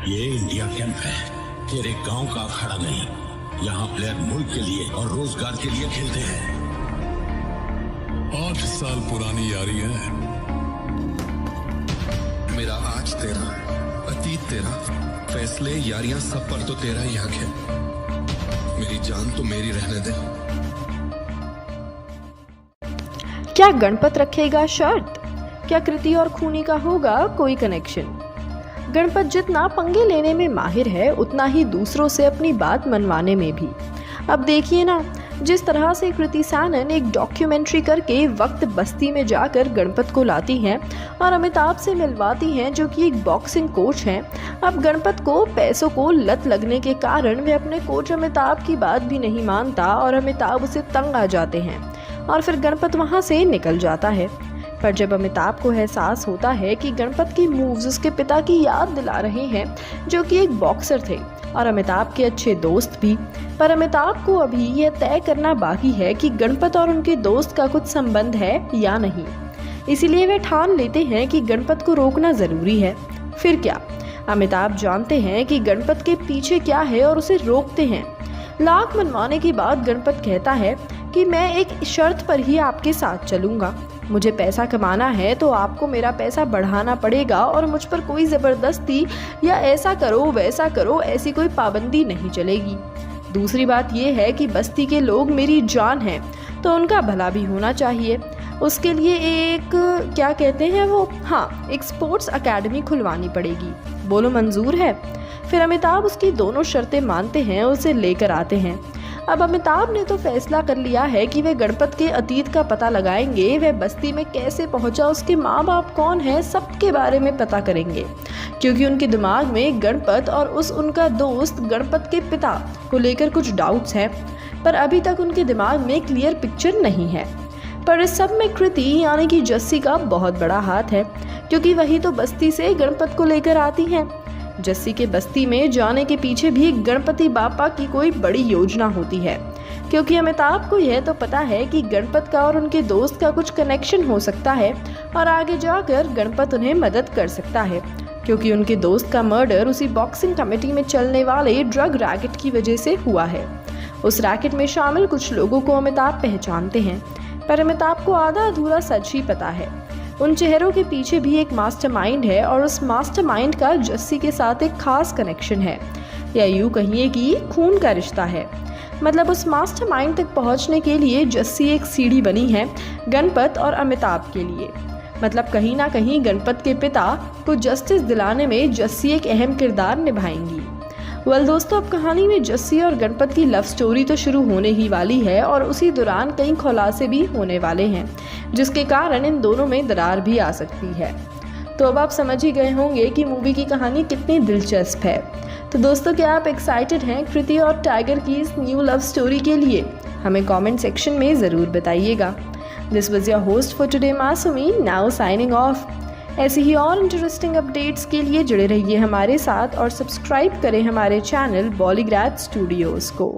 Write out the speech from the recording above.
ये India camp है, तेरे गांव का अखाड़ा नहीं। यहाँ प्लेयर मुल्क के लिए और रोजगार के लिए खेलते हैं। 8 साल पुरानी यारी है। मेरा आज तेरा, अतीत तेरा, फैसले यारियां सब पर तो तेरा ही हक है। मेरी जान तो मेरी रहने दे। क्या गणपत रखेगा शर्त? क्या कृति और खूनी का होगा कोई कनेक्शन? गणपत जितना पंगे लेने में माहिर है, उतना ही दूसरों से अपनी बात मनवाने में भी। अब देखिए ना, जिस तरह से कृति सैनन एक डॉक्यूमेंट्री करके वक्त बस्ती में जाकर गणपत को लाती हैं और अमिताभ से मिलवाती हैं, जो कि एक बॉक्सिंग कोच हैं। अब गणपत को पैसों को लत लगने के कारण वे अपने कोच अमिताभ की बात भी नहीं मानता और अमिताभ उसे तंग आ जाते हैं और फिर गणपत वहाँ से निकल जाता है। पर जब अमिताभ को एहसास होता है कि गणपत की मूव्स उसके पिता की याद दिला रहे हैं, जो कि एक बॉक्सर थे और अमिताभ के अच्छे दोस्त भी, पर अमिताभ को अभी यह तय करना बाकी है कि गणपत और उनके दोस्त का कुछ संबंध है या नहीं। इसीलिए वे ठान लेते हैं कि गणपत को रोकना जरूरी है। फिर क्या, अमिताभ जानते हैं कि गणपत के पीछे क्या है और उसे रोकते हैं। लाख मनवाने के बाद गणपत कहता है कि मैं एक शर्त पर ही आपके साथ चलूंगा। मुझे पैसा कमाना है तो आपको मेरा पैसा बढ़ाना पड़ेगा और मुझ पर कोई ज़बरदस्ती या ऐसा करो वैसा करो ऐसी कोई पाबंदी नहीं चलेगी। दूसरी बात यह है कि बस्ती के लोग मेरी जान हैं, तो उनका भला भी होना चाहिए। उसके लिए एक क्या कहते हैं वो, हाँ, एक स्पोर्ट्स अकेडमी खुलवानी पड़ेगी। बोलो मंजूर है? फिर अमिताभ उसकी दोनों शर्तें मानते हैं, उसे लेकर आते हैं। अब अमिताभ ने तो फैसला कर लिया है कि वे गणपत के अतीत का पता लगाएंगे, वह बस्ती में कैसे पहुंचा, उसके माँ बाप कौन है, सबके बारे में पता करेंगे, क्योंकि उनके दिमाग में गणपत और उनका दोस्त गणपत के पिता को लेकर कुछ डाउट्स हैं, पर अभी तक उनके दिमाग में क्लियर पिक्चर नहीं है। पर इस सब में कृति यानी कि जस्सी का बहुत बड़ा हाथ है, क्योंकि वही तो बस्ती से गणपत को लेकर आती हैं। जस्सी के बस्ती में जाने के पीछे भी गणपति बापा की कोई बड़ी योजना होती है, क्योंकि अमिताभ को यह तो पता है कि गणपत का और उनके दोस्त का कुछ कनेक्शन हो सकता है और आगे जाकर गणपत उन्हें मदद कर सकता है, क्योंकि उनके दोस्त का मर्डर उसी बॉक्सिंग कमेटी में चलने वाले ड्रग रैकेट की वजह से हुआ है। उस रैकेट में शामिल कुछ लोगों को अमिताभ पहचानते हैं, पर अमिताभ को आधा अधूरा सच ही पता है। उन चेहरों के पीछे भी एक मास्टरमाइंड है और उस मास्टरमाइंड का जस्सी के साथ एक खास कनेक्शन है, या यूँ कहिए कि खून का रिश्ता है। मतलब उस मास्टरमाइंड तक पहुंचने के लिए जस्सी एक सीढ़ी बनी है गणपत और अमिताभ के लिए। मतलब कहीं ना कहीं गणपत के पिता को जस्टिस दिलाने में जस्सी एक अहम किरदार निभाएंगी। वेल दोस्तों, अब कहानी में जस्सी और गणपत की लव स्टोरी तो शुरू होने ही वाली है और उसी दौरान कई खुलासे भी होने वाले हैं, जिसके कारण इन दोनों में दरार भी आ सकती है। तो अब आप समझ ही गए होंगे कि मूवी की कहानी कितनी दिलचस्प है। तो दोस्तों, क्या आप एक्साइटेड हैं कृति और टाइगर की इस न्यू लव स्टोरी के लिए? हमें कॉमेंट सेक्शन में ज़रूर बताइएगा। This was your host for today Masoomi, now signing off. ऐसी ही और इंटरेस्टिंग अपडेट्स के लिए जुड़े रहिए हमारे साथ और सब्सक्राइब करें हमारे चैनल बॉलीग्राज स्टूडियोज़ को।